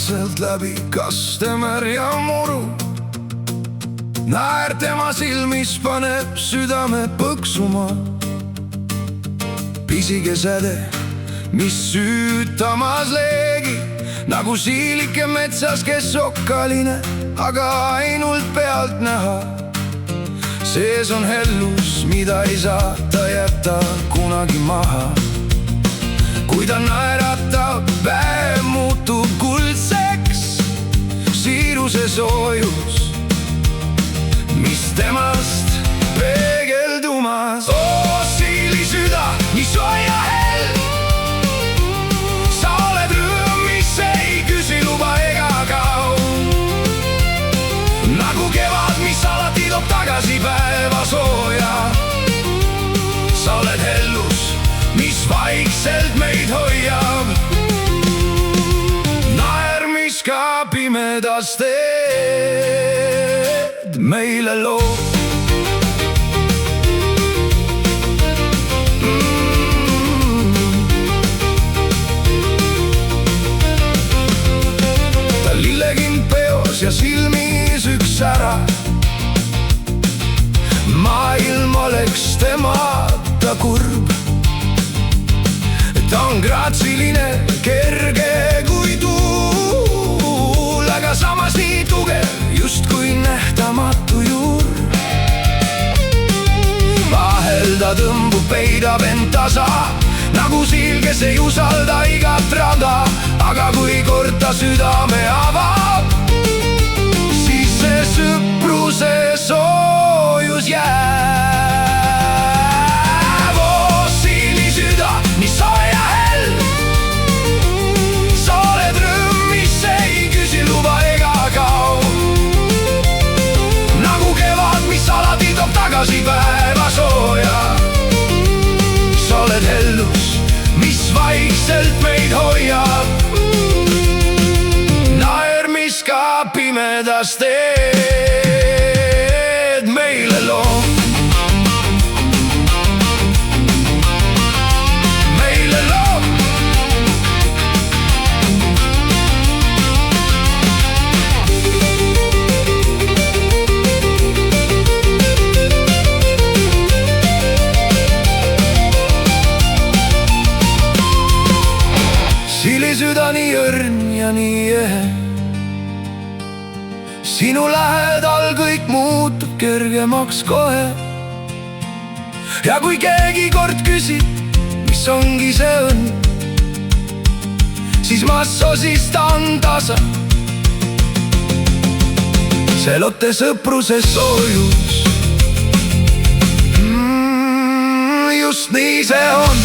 vaikselt läbi kastemärja muru. Naer tema silmis paneb südame põksuma. Pisike säde, mis süütamas leegi, nagu siilike metsas, kes okkaline, aga ainult pealt näha. Sees on hellus, mida ei saa ta jätta kunagi maha. Kui ta naeratab, päev muutub kuldseks, siiruse soojus, mis temast peegeldumas. Oo, siilisüda, nii soe ja hell, sa oled rõõm, mis ei küsi luba ega kao. Nagu kevad, mis alati toob tagasi päeva sooja. Sa oled hellus, mis vaikselt meid hoiab. Naer, mis ka pimedas teed meile loob. Ta lillekind peos ja silmis üks sära. Maailm oleks temata kurb. Ta on graatsiline, kerge kui tuul, aga samas nii tugev, just kui nähtamatu juur. Vahel ta tõmbub, peidab end tasa, nagu siil, kes ei usalda igat rada. Aga kui kord ta südame avab, siis see sõpruse soojus jääb. Oo, siilisüda, nii soe ja hell, sa oled rõõm, mis ei küsi luba ega kao. Nagu kevad, mis alati toob tagasi päeva sooja. Sa oled hellus, mis vaikselt meid hoiab. Naer, mis ka pimedas teed meile loob. Siilisüda nii õrn ja nii ehe, sinu lähedal kõik muutub kergemaks kohe. Ja kui keegi kord küsib, mis ongi see õnn, siis ma sosistan tasa. See lotte sõpruse soojus, just nii see on.